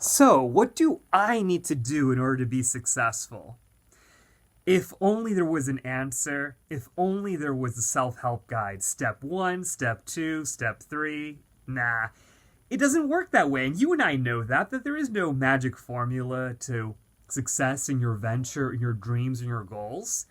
So, what do I need to do in order to be successful? If only there was an answer, if only there was a self help guide. Step one, step two, step three. Nah, it doesn't work that way. And you and I know that there is no magic formula to success in your venture, in your dreams, and your goals.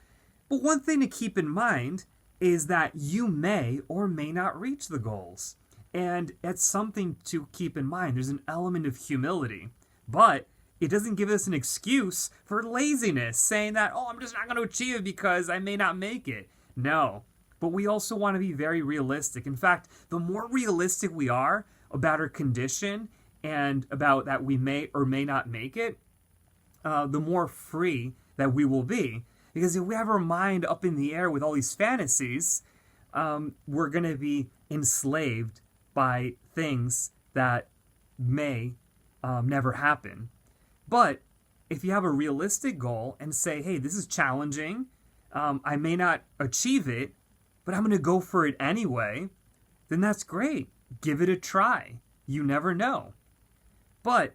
But one thing to keep in mind is that you may or may not reach the goals. And it's something to keep in mind. There's an element of humility. But it doesn't give us an excuse for laziness, saying that, oh, I'm just not going to achieve it because I may not make it. No. But we also want to be very realistic. In fact, the more realistic we are about our condition and about that we may or may not make it, the more free that we will be. Because if we have our mind up in the air with all these fantasies, we're going to be enslaved by things that may never happen. But if you have a realistic goal and say, hey, this is challenging, I may not achieve it, but I'm going to go for it anyway, then that's great. Give it a try. You never know. But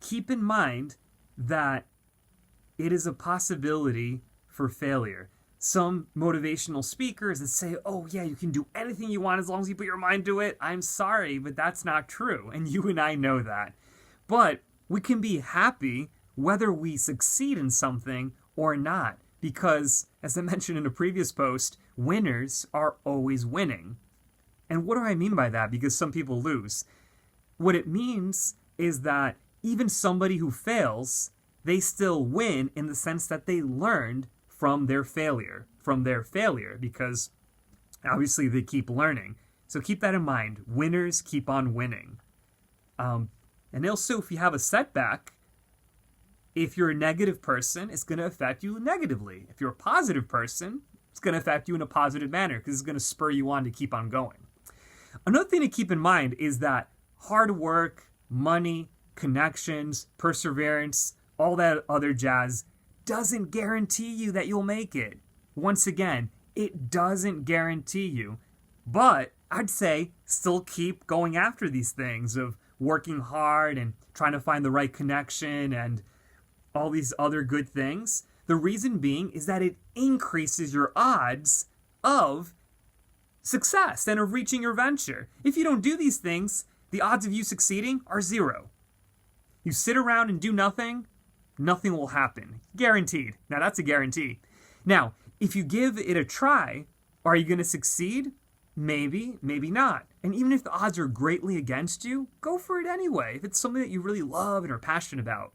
keep in mind that it is a possibility for failure. Some motivational speakers that say, oh yeah, you can do anything you want as long as you put your mind to it. I'm sorry, but that's not true. And you and I know that. But we can be happy whether we succeed in something or not. Because, as I mentioned in a previous post, winners are always winning. And what do I mean by that? Because some people lose. What it means is that even somebody who fails, they still win in the sense that they learned from their failure. Because obviously they keep learning. So keep that in mind. Winners keep on winning. And also, if you have a setback, if you're a negative person, it's going to affect you negatively. If you're a positive person, it's going to affect you in a positive manner because it's going to spur you on to keep on going. Another thing to keep in mind is that hard work, money, connections, perseverance, all that other jazz doesn't guarantee you that you'll make it. Once again, it doesn't guarantee you. But I'd say still keep going after these things of working hard and trying to find the right connection and all these other good things. The reason being is that it increases your odds of success and of reaching your venture. If you don't do these things, the odds of you succeeding are zero. You sit around and do nothing, nothing will happen. Guaranteed. Now that's a guarantee. Now, if you give it a try, are you going to succeed? Maybe, maybe not. And even if the odds are greatly against you, go for it anyway. If it's something that you really love and are passionate about,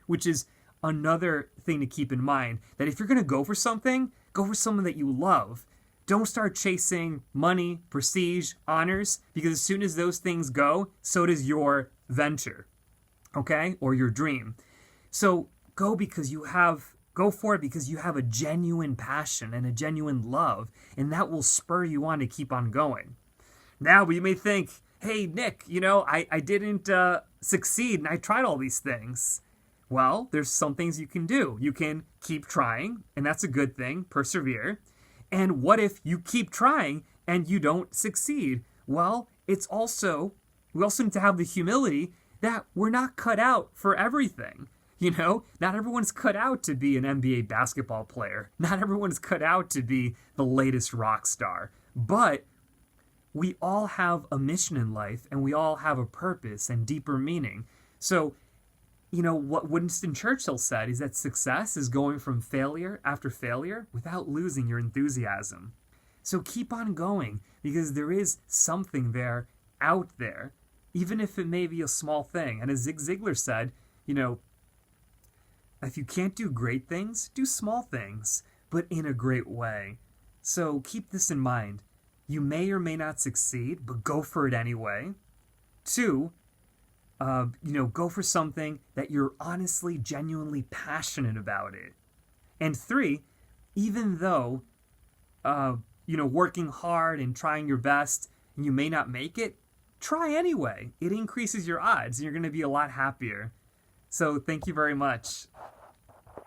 which is another thing to keep in mind, that if you're going to go for something that you love. Don't start chasing money, prestige, honors, because as soon as those things go, so does your venture, okay? Or your dream. So go for it because you have a genuine passion and a genuine love, and that will spur you on to keep on going. Now, you may think, hey, Nick, I didn't succeed and I tried all these things. Well, there's some things you can do. You can keep trying, and that's a good thing, persevere. And what if you keep trying and you don't succeed? Well, we also need to have the humility that we're not cut out for everything. Not everyone's cut out to be an NBA basketball player. Not everyone's cut out to be the latest rock star. But we all have a mission in life, and we all have a purpose and deeper meaning. So, what Winston Churchill said is that success is going from failure after failure without losing your enthusiasm. So keep on going, because there is something there out there, even if it may be a small thing. And as Zig Ziglar said, if you can't do great things, do small things, but in a great way. So keep this in mind. You may or may not succeed, but go for it anyway. 2, go for something that you're honestly, genuinely passionate about it. And 3, even though, working hard and trying your best and you may not make it, try anyway. It increases your odds and you're going to be a lot happier. So thank you very much.